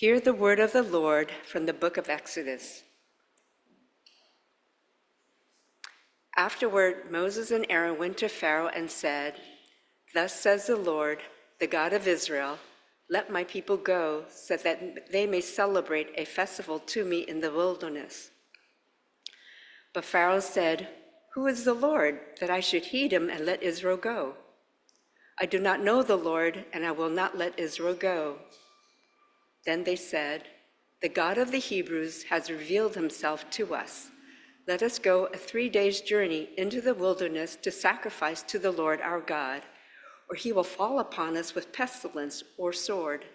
Hear the word of the Lord from the book of Exodus. Afterward, Moses and Aaron went to Pharaoh and said, "Thus says the Lord, the God of Israel, let my people go so that they may celebrate a festival to me in the wilderness." But Pharaoh said, "Who is the Lord, that I should heed him and let Israel go? I do not know the Lord, and I will not let Israel go." Then they said, "The God of the Hebrews has revealed himself to us. Let us go a 3 days' journey into the wilderness to sacrifice to the Lord our God, or he will fall upon us with pestilence or sword."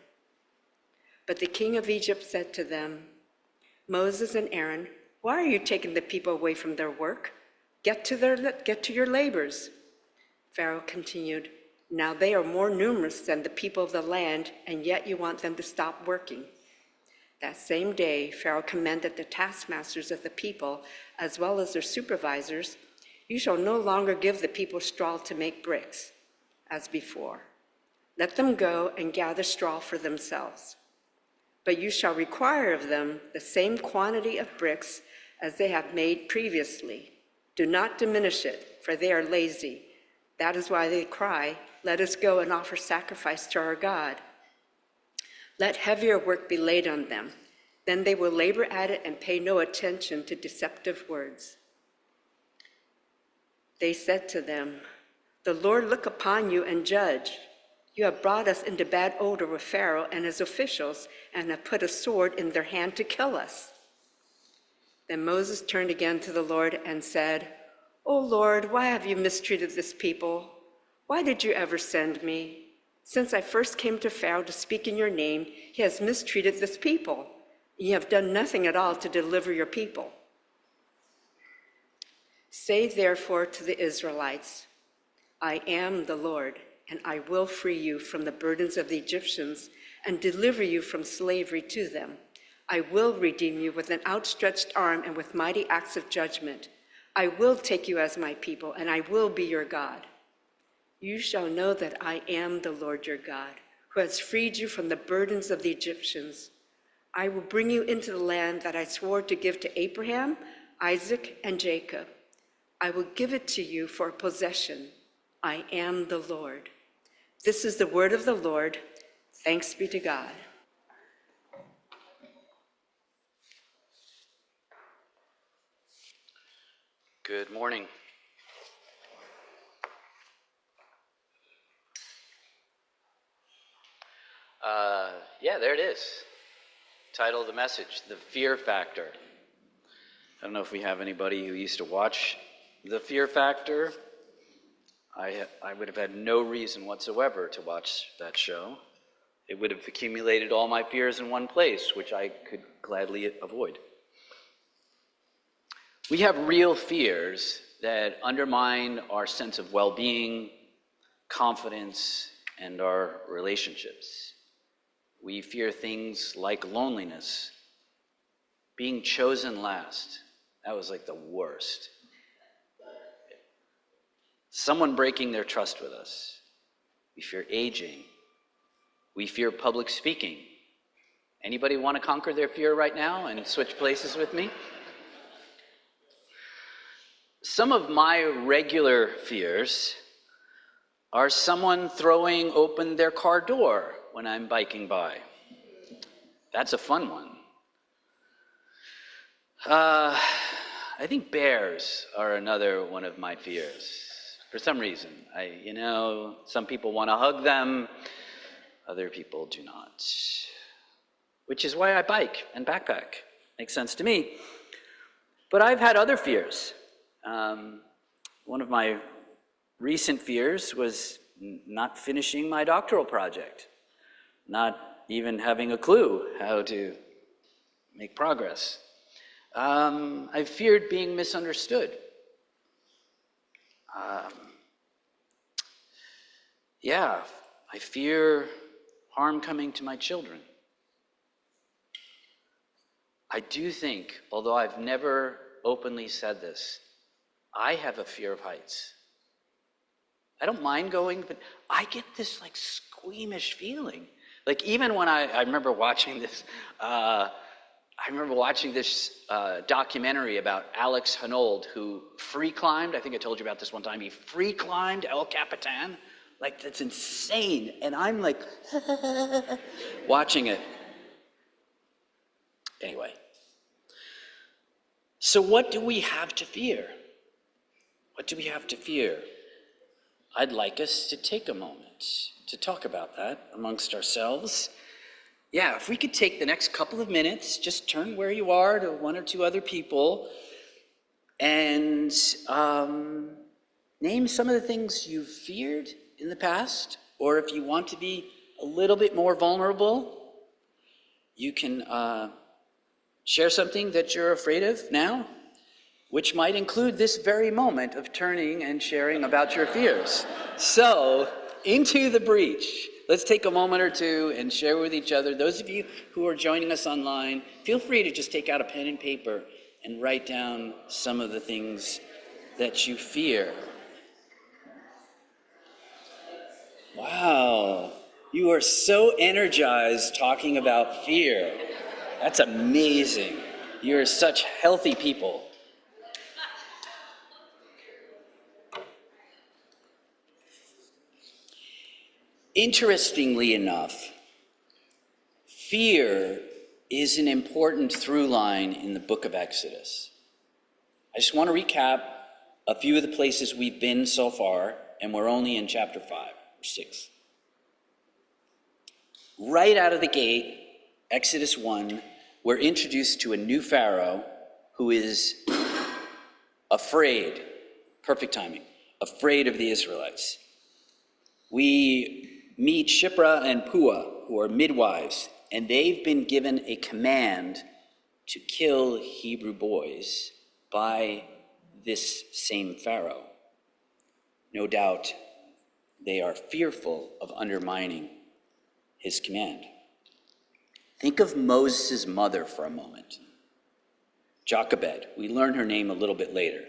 But the king of Egypt said to them, "Moses and Aaron, why are you taking the people away from their work? Get to your labors." Pharaoh continued, "Now they are more numerous than the people of the land, and yet you want them to stop working." That same day, Pharaoh commanded the taskmasters of the people, as well as their supervisors, "You shall no longer give the people straw to make bricks, as before. Let them go and gather straw for themselves. But you shall require of them the same quantity of bricks as they have made previously. Do not diminish it, for they are lazy. That is why they cry, 'Let us go and offer sacrifice to our God.' Let heavier work be laid on them. Then they will labor at it and pay no attention to deceptive words." They said to them, "The Lord look upon you and judge. You have brought us into bad odor with Pharaoh and his officials and have put a sword in their hand to kill us." Then Moses turned again to the Lord and said, "O Lord, why have you mistreated this people? Why did you ever send me? Since I first came to Pharaoh to speak in your name, he has mistreated this people. You have done nothing at all to deliver your people. Say therefore to the Israelites, 'I am the Lord, and I will free you from the burdens of the Egyptians and deliver you from slavery to them. I will redeem you with an outstretched arm and with mighty acts of judgment. I will take you as my people, and I will be your God. You shall know that I am the Lord your God, who has freed you from the burdens of the Egyptians. I will bring you into the land that I swore to give to Abraham, Isaac, and Jacob. I will give it to you for a possession. I am the Lord." This is the word of the Lord. Thanks be to God. Good morning. There it is. Title of the message, The Fear Factor. I don't know if we have anybody who used to watch The Fear Factor. I would have had no reason whatsoever to watch that show. It would have accumulated all my fears in one place, which I could gladly avoid. We have real fears that undermine our sense of well-being, confidence, and our relationships. We fear things like loneliness, being chosen last. That was like the worst. Someone breaking their trust with us. We fear aging. We fear public speaking. Anybody want to conquer their fear right now and switch places with me? Some of my regular fears are someone throwing open their car door when I'm biking by. That's a fun one. I think bears are another one of my fears. For some reason, some people want to hug them, other people do not. Which is why I bike and backpack. Makes sense to me. But I've had other fears. One of my recent fears was not finishing my doctoral project, not even having a clue how to make progress. I feared being misunderstood. I fear harm coming to my children. I do think, although I've never openly said this, I have a fear of heights. I don't mind going, but I get this squeamish feeling Like even when I remember watching this, documentary about Alex Honnold, who free climbed. I think I told you about this one time. He free climbed El Capitan. Like, that's insane. And I'm like, watching it. Anyway. So what do we have to fear? What do we have to fear? I'd like us to take a moment to talk about that amongst ourselves. Yeah, if we could take the next couple of minutes, just turn where you are to one or two other people and name some of the things you've feared in the past, or if you want to be a little bit more vulnerable, you can share something that you're afraid of now, which might include this very moment of turning and sharing about your fears. So, into the breach. Let's take a moment or two and share with each other. Those of you who are joining us online, feel free to just take out a pen and paper and write down some of the things that you fear. Wow, you are so energized talking about fear. That's amazing. You're such healthy people. Interestingly enough, fear is an important through line in the book of Exodus. I just want to recap a few of the places we've been so far, and we're only in chapter 5 or 6. Right out of the gate, Exodus 1, we're introduced to a new Pharaoh who is afraid, perfect timing, afraid of the Israelites. We meet Shiphrah and Puah, who are midwives, and they've been given a command to kill Hebrew boys by this same Pharaoh. No doubt they are fearful of undermining his command. Think of Moses' mother for a moment. Jochebed, we learn her name a little bit later.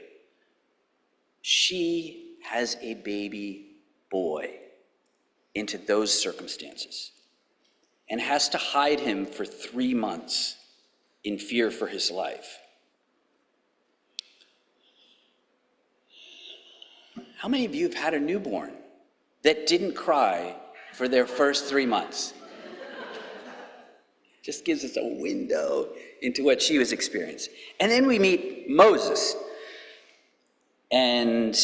She has a baby boy into those circumstances and has to hide him for 3 months in fear for his life. How many of you have had a newborn that didn't cry for their first 3 months? Just gives us a window into what she was experiencing. And then we meet Moses. And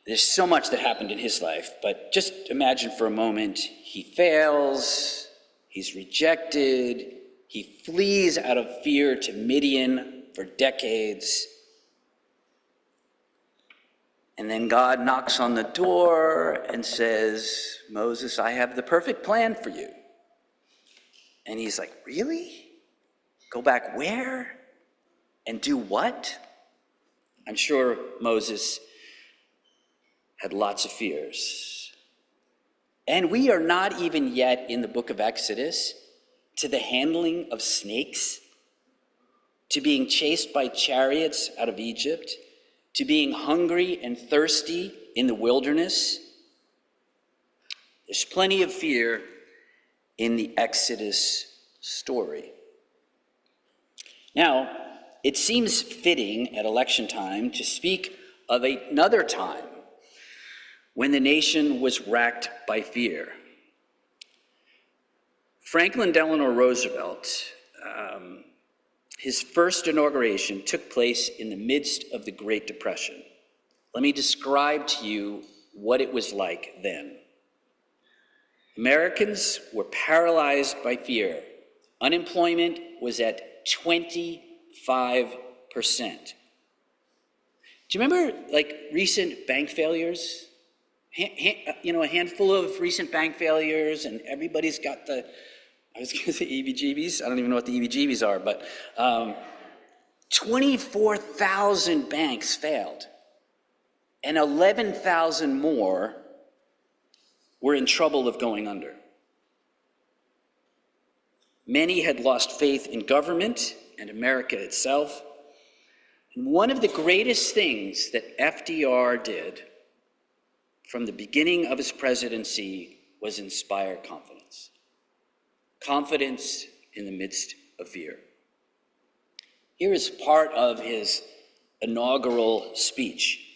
there's so much that happened in his life, but just imagine for a moment, he fails, he's rejected, he flees out of fear to Midian for decades. And then God knocks on the door and says, Moses, I have the perfect plan for you. And he's like, really? Go back where? And do what? I'm sure Moses had lots of fears. And we are not even yet in the book of Exodus to the handling of snakes, to being chased by chariots out of Egypt, to being hungry and thirsty in the wilderness. There's plenty of fear in the Exodus story. Now, it seems fitting at election time to speak of another time when the nation was racked by fear. Franklin Delano Roosevelt, his first inauguration took place in the midst of the Great Depression. Let me describe to you what it was like then. Americans were paralyzed by fear. Unemployment was at 25%. Do you remember recent bank failures? A handful of recent bank failures, and everybody's got I was going to say EBGBs. I don't even know what the EBGBs are, but 24,000 banks failed, and 11,000 more were in trouble of going under. Many had lost faith in government and America itself. And one of the greatest things that FDR did from the beginning of his presidency was inspire confidence. Confidence in the midst of fear. Here is part of his inaugural speech.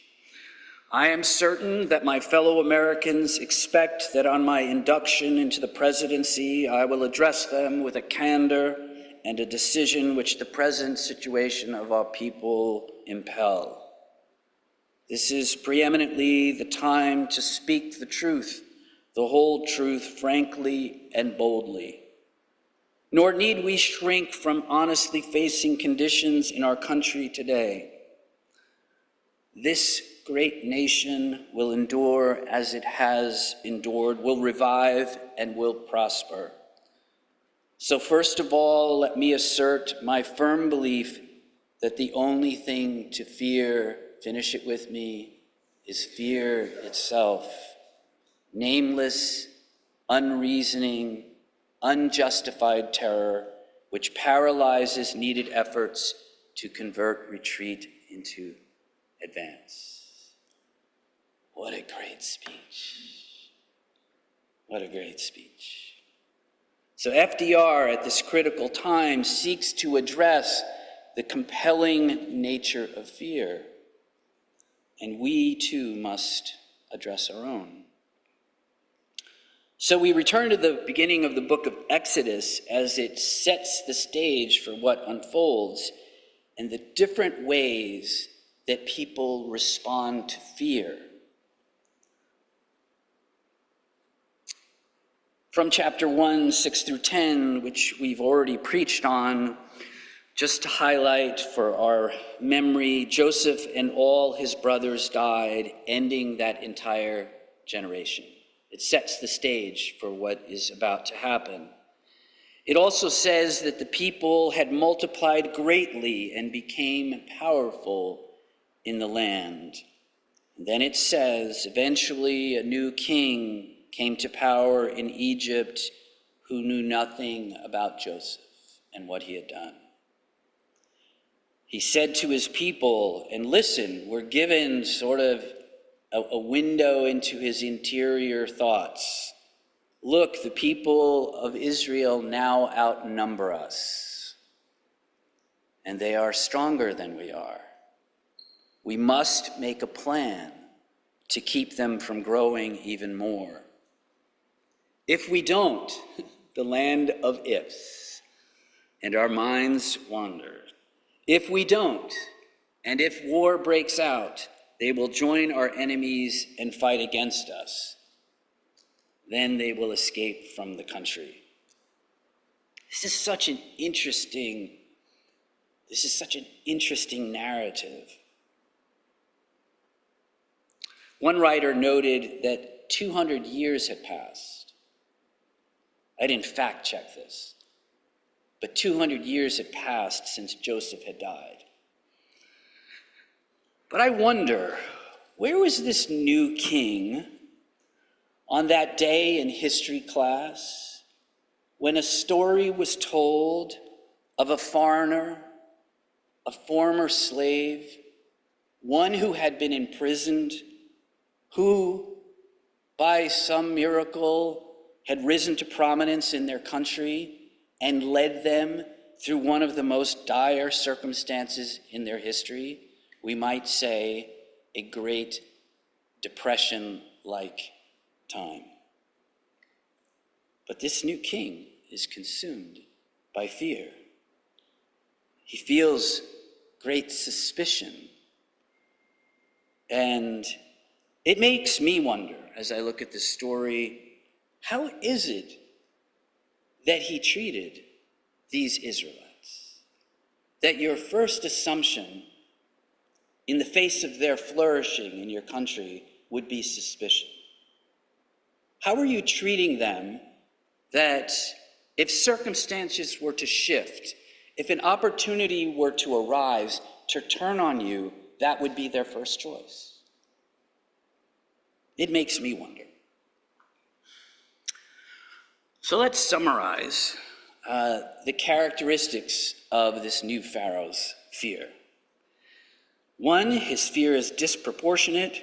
I am certain that my fellow Americans expect that on my induction into the presidency, I will address them with a candor and a decision which the present situation of our people impel. This is preeminently the time to speak the truth, the whole truth, frankly and boldly. Nor need we shrink from honestly facing conditions in our country today. This great nation will endure as it has endured, will revive and will prosper. So first of all, let me assert my firm belief that the only thing to fear, finish it with me, is fear itself. Nameless, unreasoning, unjustified terror, which paralyzes needed efforts to convert retreat into advance. What a great speech. What a great speech. So FDR at this critical time seeks to address the compelling nature of fear. And we too must address our own. So we return to the beginning of the book of Exodus as it sets the stage for what unfolds and the different ways that people respond to fear. From chapter 1, 6 through 10, which we've already preached on, just to highlight for our memory, Joseph and all his brothers died, ending that entire generation. It sets the stage for what is about to happen. It also says that the people had multiplied greatly and became powerful in the land. And then it says, eventually a new king came to power in Egypt who knew nothing about Joseph and what he had done. He said to his people, and listen, we're given sort of a window into his interior thoughts. Look, the people of Israel now outnumber us, and they are stronger than we are. We must make a plan to keep them from growing even more. If we don't, the land of ifs, and our minds wander. If we don't, and if war breaks out, they will join our enemies and fight against us. Then they will escape from the country. This is such an interesting narrative. One writer noted that 200 years had passed. I didn't fact check this, but 200 years had passed since Joseph had died. But I wonder, where was this new king on that day in history class when a story was told of a foreigner, a former slave, one who had been imprisoned, who, by some miracle, had risen to prominence in their country and led them through one of the most dire circumstances in their history? We might say a Great Depression-like time. But this new king is consumed by fear. He feels great suspicion. And it makes me wonder, as I look at this story, how is it that he treated these Israelites? That your first assumption in the face of their flourishing in your country would be suspicion. How are you treating them that if circumstances were to shift, if an opportunity were to arise to turn on you, that would be their first choice? It makes me wonder. So let's summarize the characteristics of this new Pharaoh's fear. 1, his fear is disproportionate.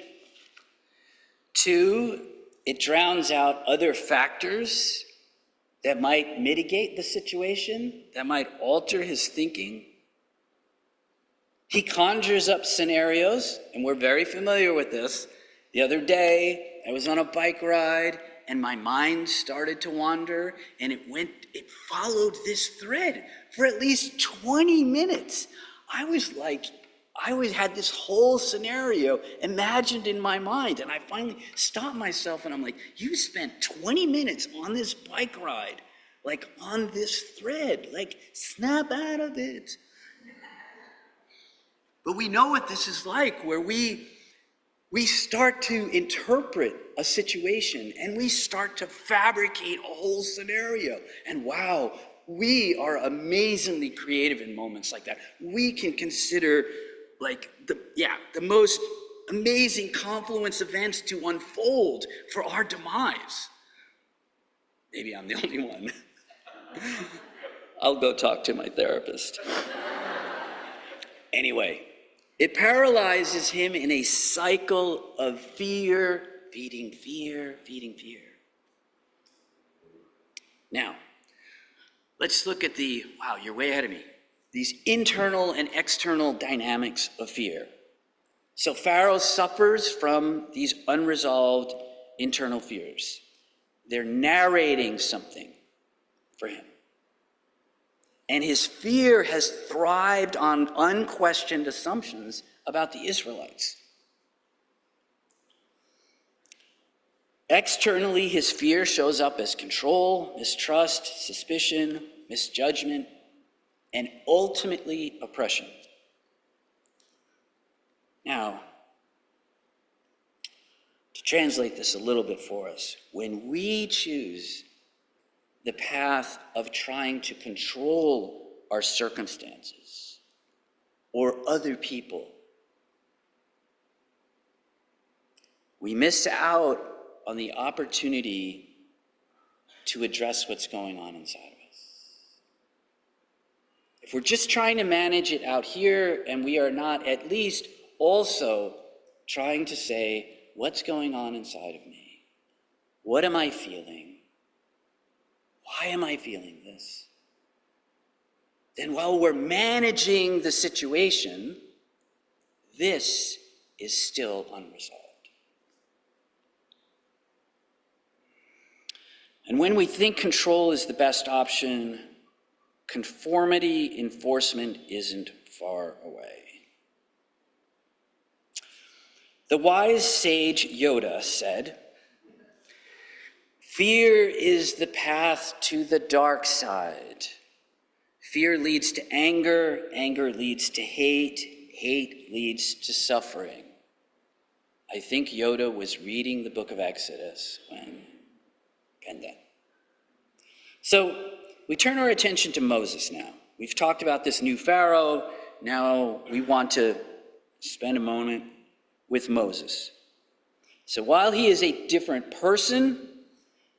2, It drowns out other factors that might mitigate the situation, that might alter his thinking. He conjures up scenarios, and we're very familiar with this. The other day, I was on a bike ride, and my mind started to wander, and it followed this thread for at least 20 minutes. I had this whole scenario imagined in my mind, and I finally stopped myself, and I'm like, you spent 20 minutes on this bike ride, like on this thread, like snap out of it. But we know what this is like, where we start to interpret a situation and we start to fabricate a whole scenario. And wow, we are amazingly creative in moments like that. We can consider like the most amazing confluence events to unfold for our demise. Maybe I'm the only one. I'll go talk to my therapist. Anyway, it paralyzes him in a cycle of fear, feeding fear, feeding fear. Now, let's look at wow, you're way ahead of me, these internal and external dynamics of fear. So Pharaoh suffers from these unresolved internal fears. They're narrating something for him. And his fear has thrived on unquestioned assumptions about the Israelites. Externally, his fear shows up as control, mistrust, suspicion, misjudgment, and ultimately oppression. Now, to translate this a little bit for us, when we choose the path of trying to control our circumstances or other people, we miss out on the opportunity to address what's going on inside of us. If we're just trying to manage it out here and we are not at least also trying to say, what's going on inside of me? What am I feeling? Why am I feeling this? Then while we're managing the situation, this is still unresolved. And when we think control is the best option, conformity enforcement isn't far away. The wise sage Yoda said, "Fear is the path to the dark side. Fear leads to anger, anger leads to hate, hate leads to suffering." I think Yoda was reading the book of Exodus when he penned that. So we turn our attention to Moses now. We've talked about this new Pharaoh. Now we want to spend a moment with Moses. So while he is a different person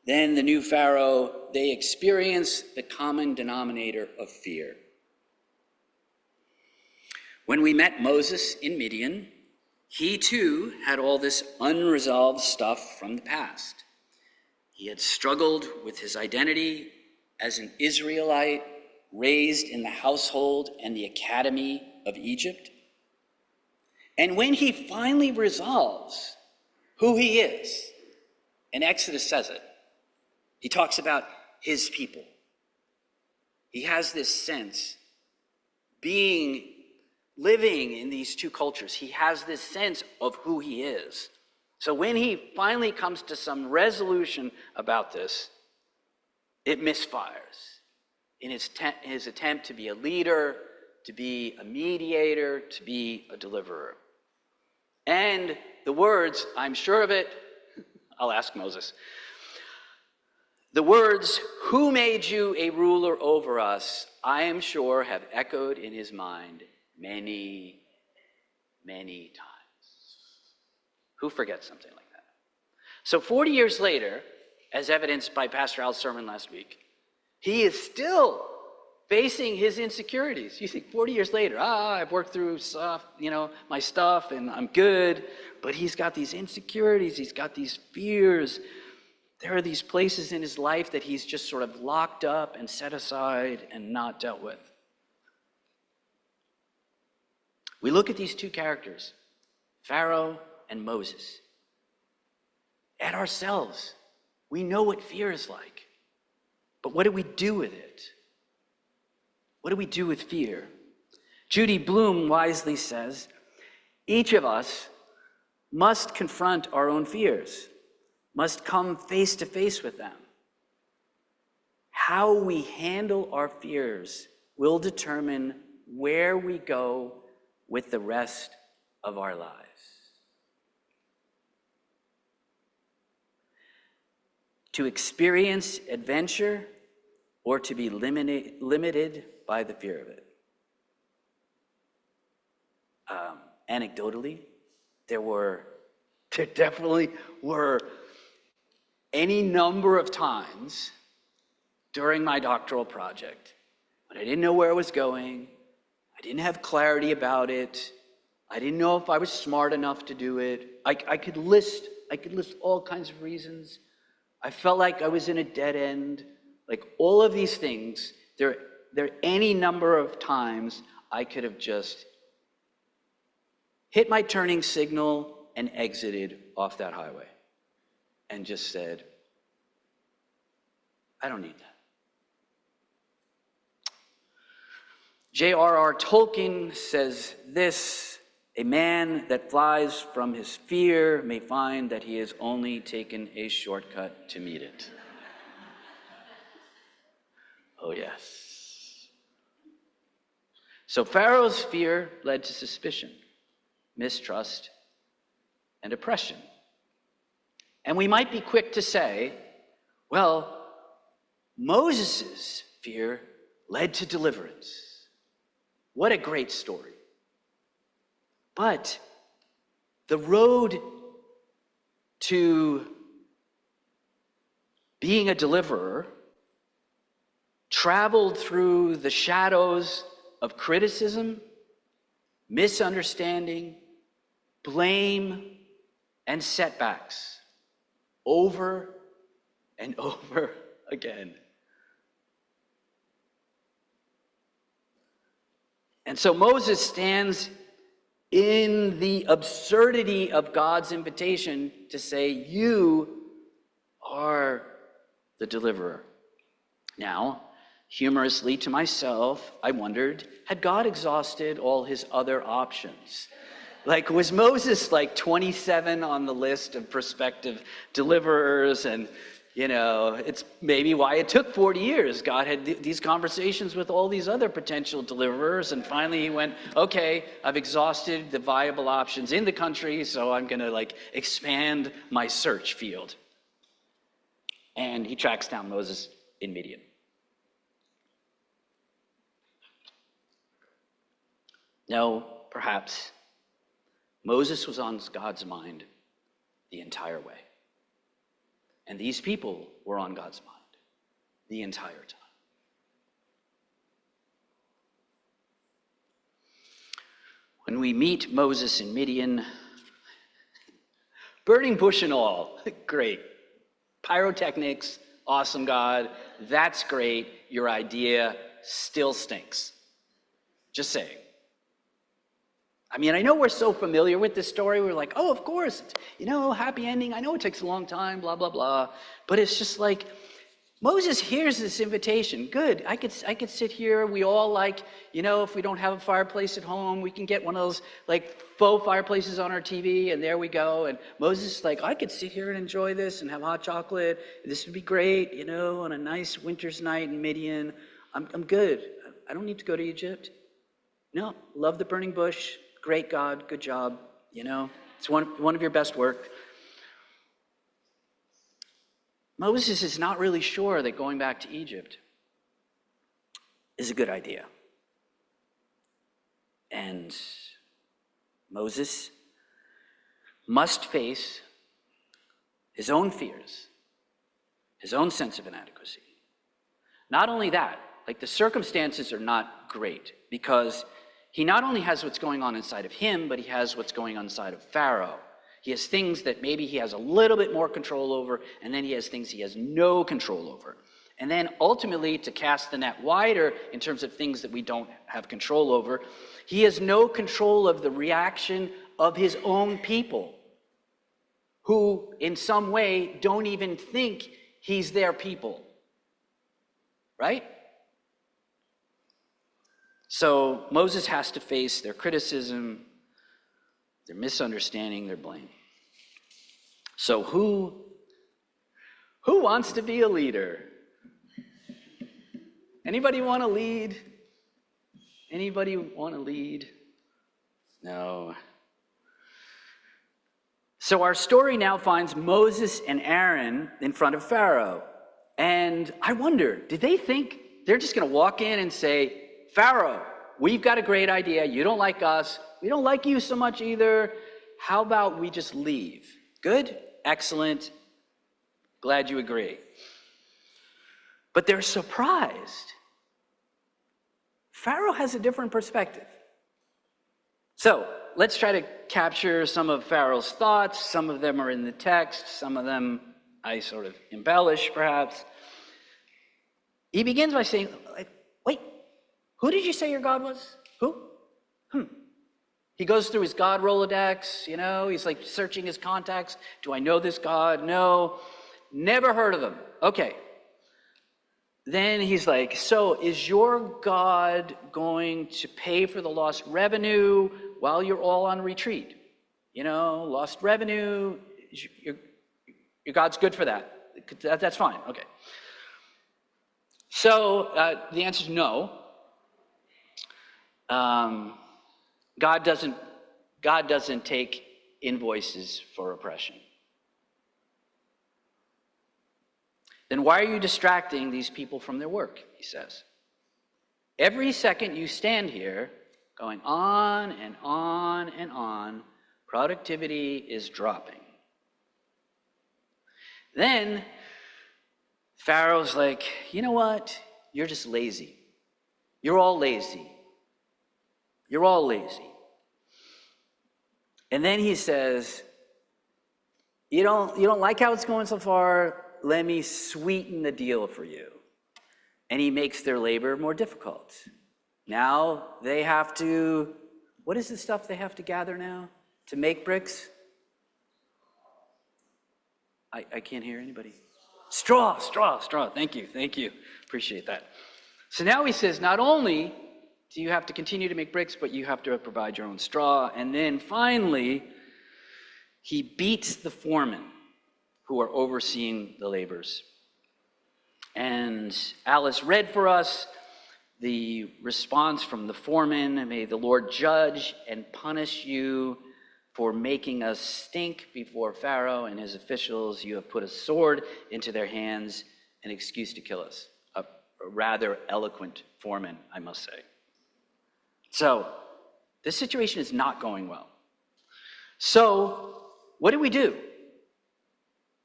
than the new Pharaoh, they experience the common denominator of fear. When we met Moses in Midian, he too had all this unresolved stuff from the past. He had struggled with his identity as an Israelite raised in the household and the academy of Egypt. And when he finally resolves who he is, and Exodus says it, he talks about his people. He has this sense, living in these two cultures, he has this sense of who he is. So when he finally comes to some resolution about this, it misfires in his attempt to be a leader, to be a mediator, to be a deliverer. And the words, I'm sure of it, I'll ask Moses. The words, "Who made you a ruler over us?" I am sure have echoed in his mind many, many times. Who forgets something like that? So 40 years later, as evidenced by Pastor Al's sermon last week, he is still facing his insecurities. You think 40 years later, I've worked through stuff, my stuff, and I'm good. But he's got these insecurities, he's got these fears There are these places in his life that he's just sort of locked up and set aside and not dealt with. We look at these two characters, Pharaoh and Moses. At ourselves, we know what fear is like. But what do we do with it? What do we do with fear? Judy Blume wisely says, each of us must confront our own fears, must come face to face with them. How we handle our fears will determine where we go with the rest of our lives. To experience adventure or to be limited by the fear of it. Anecdotally, there definitely were any number of times during my doctoral project when I didn't know where I was going, I didn't have clarity about it, I didn't know if I was smart enough to do it. I could list all kinds of reasons. I felt like I was in a dead end. Like all of these things, there are any number of times I could have just hit my turning signal and exited off that highway and just said, I don't need that. J.R.R. Tolkien says this, a man that flies from his fear may find that he has only taken a shortcut to meet it. Oh, yes. So Pharaoh's fear led to suspicion, mistrust, and oppression. And we might be quick to say, well, Moses' fear led to deliverance. What a great story. But the road to being a deliverer traveled through the shadows of criticism, misunderstanding, blame, and setbacks over and over again. And so Moses stands in the absurdity of God's invitation to say, you are the deliverer. Now, humorously to myself, I wondered, had God exhausted all his other options? Like, was Moses like 27 on the list of prospective deliverers? And, you know, it's maybe why it took 40 years. God had these conversations with all these other potential deliverers. And finally he went, okay, I've exhausted the viable options in the country, so I'm going to like expand my search field. And he tracks down Moses in Midian. No, perhaps Moses was on God's mind the entire way. And these people were on God's mind the entire time. When we meet Moses in Midian, burning bush and all, great. Pyrotechnics, awesome God, that's great. Your idea still stinks. Just saying. I mean, I know we're so familiar with this story. We're like, oh, of course, you know, happy ending. I know it takes a long time, blah, blah, blah. But it's just like, Moses hears this invitation. Good, I could sit here. We all like, you know, if we don't have a fireplace at home, we can get one of those like faux fireplaces on our TV, and there we go. And Moses is like, I could sit here and enjoy this and have hot chocolate. This would be great, you know, on a nice winter's night in Midian. I'm good. I don't need to go to Egypt. No, love the burning bush. Great God, good job, you know, it's one of your best work. Moses is not really sure that going back to Egypt is a good idea. And Moses must face his own fears, his own sense of inadequacy. Not only that, like the circumstances are not great because he not only has what's going on inside of him, but he has what's going on inside of Pharaoh. He has things that maybe he has a little bit more control over, and then he has things he has no control over. And then ultimately, to cast the net wider in terms of things that we don't have control over, he has no control of the reaction of his own people, who in some way don't even think he's their people. Right? So Moses has to face their criticism, their misunderstanding, their blame. So who wants to be a leader? Anybody want to lead? Anybody want to lead? No. So our story now finds Moses and Aaron in front of Pharaoh. And I wonder, did they think they're just going to walk in and say, Pharaoh, we've got a great idea. You don't like us. We don't like you so much either. How about we just leave? Good? Excellent. Glad you agree. But they're surprised. Pharaoh has a different perspective. So let's try to capture some of Pharaoh's thoughts. Some of them are in the text. Some of them I sort of embellish, perhaps. He begins by saying, wait, who did you say your God was? Who? He goes through his God Rolodex, he's like searching his contacts. Do I know this God? No. Never heard of him. Okay. Then he's like, so is your God going to pay for the lost revenue while you're all on retreat? Lost revenue, your God's good for that. That's fine. Okay. So the answer is no. God doesn't take invoices for oppression. Then why are you distracting these people from their work? He says. Every second you stand here, going on and on and on, productivity is dropping. Then Pharaoh's like, you know what? You're just lazy. You're all lazy. You're all lazy. And then he says, you don't like how it's going so far? Let me sweeten the deal for you. And he makes their labor more difficult. Now they have to, what is the stuff they have to gather now to make bricks? I can't hear anybody. Straw. Thank you. Appreciate that. So now he says, not only do you have to continue to make bricks, but you have to provide your own straw. And then finally, he beats the foremen who are overseeing the labors. And Alice read for us the response from the foreman. May the Lord judge and punish you for making us stink before Pharaoh and his officials. You have put a sword into their hands, an excuse to kill us. A rather eloquent foreman, I must say. So this situation is not going well. So what do we do?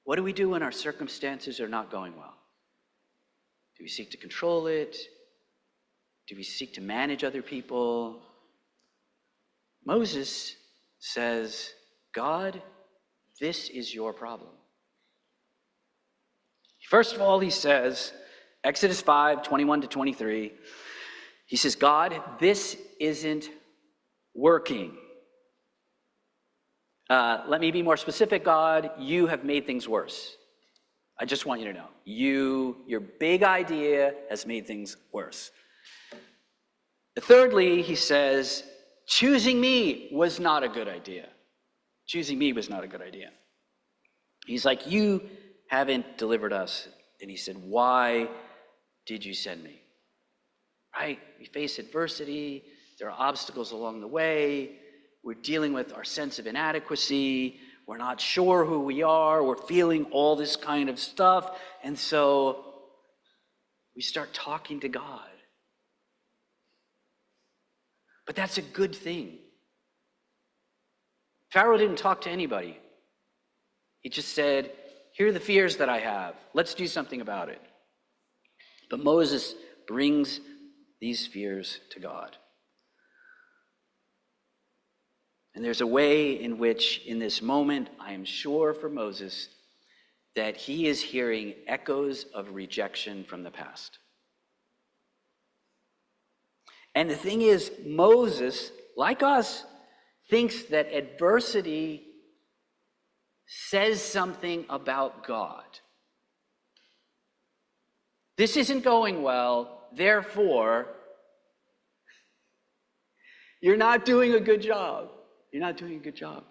What do we do when our circumstances are not going well? Do we seek to control it? Do we seek to manage other people? Moses says, God, this is your problem. First of all, he says, Exodus 5:21-23, he says, God, this isn't working. Let me be more specific, God. You have made things worse. I just want you to know. Your big idea has made things worse. Thirdly, he says, choosing me was not a good idea. Choosing me was not a good idea. He's like, you haven't delivered us. And he said, why did you send me? Right? We face adversity. There are obstacles along the way. We're dealing with our sense of inadequacy. We're not sure who we are. We're feeling all this kind of stuff. And so we start talking to God. But that's a good thing. Pharaoh didn't talk to anybody. He just said, here are the fears that I have. Let's do something about it. But Moses brings these fears to God. And there's a way in which, in this moment, I am sure for Moses, that he is hearing echoes of rejection from the past. And the thing is, Moses, like us, thinks that adversity says something about God. This isn't going well, therefore, you're not doing a good job. You're not doing a good job.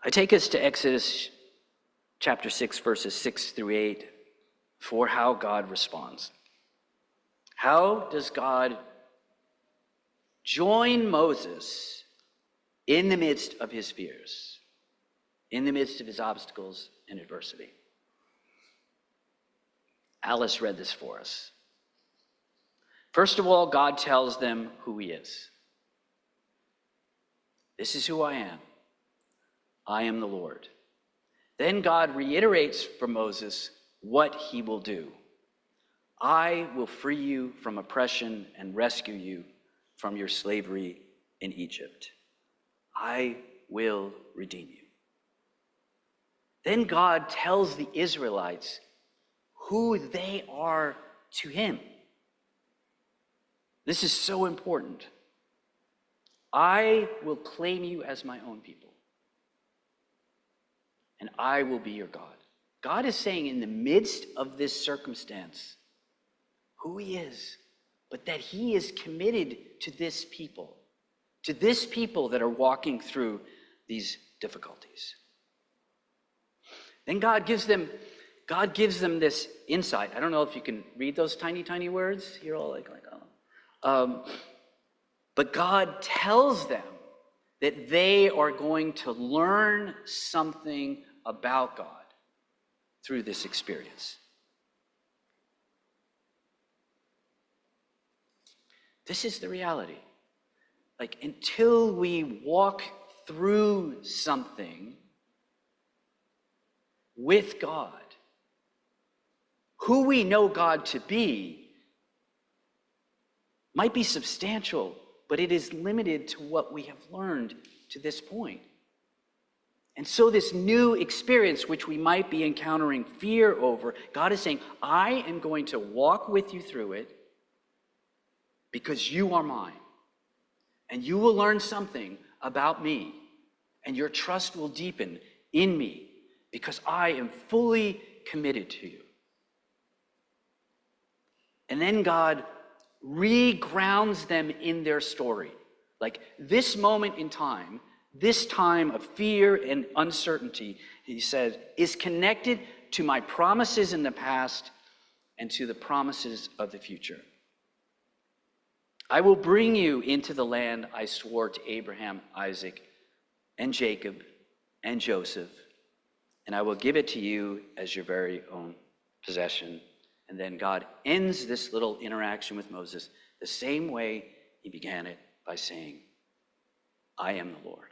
I take us to Exodus chapter 6, verses 6 through 8, for how God responds. How does God join Moses in the midst of his fears, in the midst of his obstacles and adversity? Alice read this for us. First of all, God tells them who he is. This is who I am. I am the Lord. Then God reiterates for Moses what he will do. I will free you from oppression and rescue you from your slavery in Egypt. I will redeem you. Then God tells the Israelites who they are to him. This is so important. I will claim you as my own people, and I will be your God. God is saying in the midst of this circumstance who he is, but that he is committed to this people that are walking through these difficulties. Then God gives them this insight. I don't know if you can read those tiny, tiny words. You're all like oh. But God tells them that they are going to learn something about God through this experience. This is the reality. Like, until we walk through something with God, who we know God to be might be substantial, but it is limited to what we have learned to this point. And so this new experience, which we might be encountering fear over, God is saying, I am going to walk with you through it because you are mine. And you will learn something about me, and your trust will deepen in me because I am fully committed to you. And then God regrounds them in their story. Like this moment in time, this time of fear and uncertainty, he said, is connected to my promises in the past and to the promises of the future. I will bring you into the land I swore to Abraham, Isaac, and Jacob, and Joseph, and I will give it to you as your very own possession. And then God ends this little interaction with Moses the same way he began it, by saying, I am the Lord.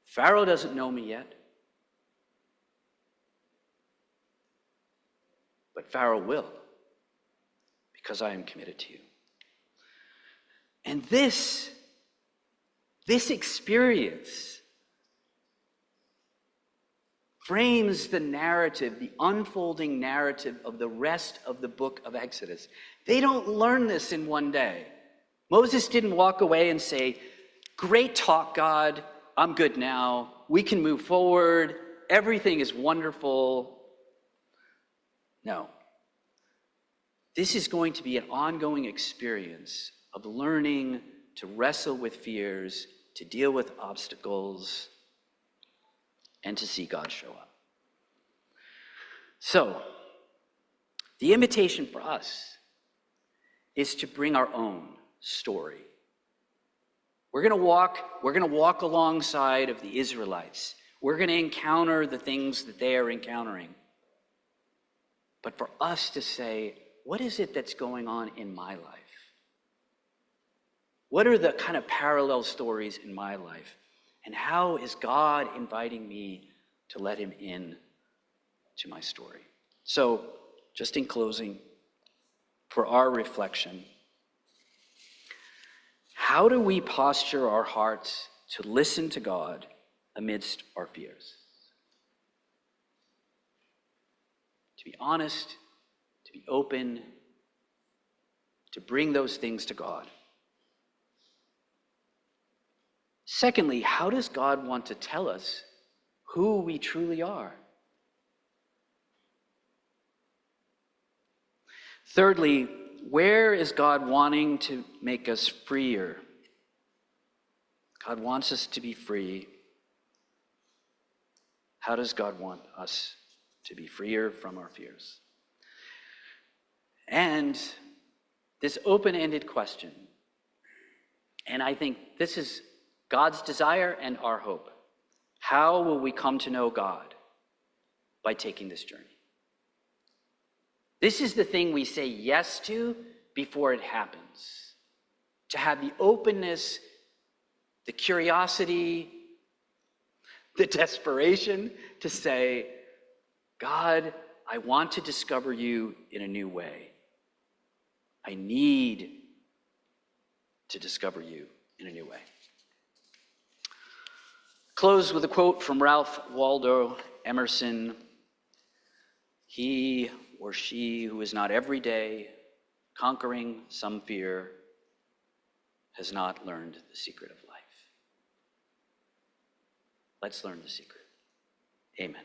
Pharaoh doesn't know me yet, but Pharaoh will, because I am committed to you. And this experience frames the narrative, the unfolding narrative of the rest of the book of Exodus. They don't learn this in one day. Moses didn't walk away and say, great talk, God, I'm good now, we can move forward, everything is wonderful. No. This is going to be an ongoing experience of learning to wrestle with fears, to deal with obstacles, and to see God show up. So, the invitation for us is to bring our own story. We're going to walk alongside of the Israelites. We're going to encounter the things that they are encountering. But for us to say, what is it that's going on in my life? What are the kind of parallel stories in my life? And how is God inviting me to let him in to my story? So, just in closing, for our reflection. How do we posture our hearts to listen to God amidst our fears? To be honest, to be open, to bring those things to God. Secondly, how does God want to tell us who we truly are? Thirdly, where is God wanting to make us freer? God wants us to be free. How does God want us to be freer from our fears? And this open-ended question, and I think this is God's desire and our hope. How will we come to know God? By taking this journey. This is the thing we say yes to before it happens. To have the openness, the curiosity, the desperation to say, God, I want to discover you in a new way. I need to discover you in a new way. Close with a quote from Ralph Waldo Emerson. He or she who is not every day conquering some fear has not learned the secret of life. Let's learn the secret. Amen.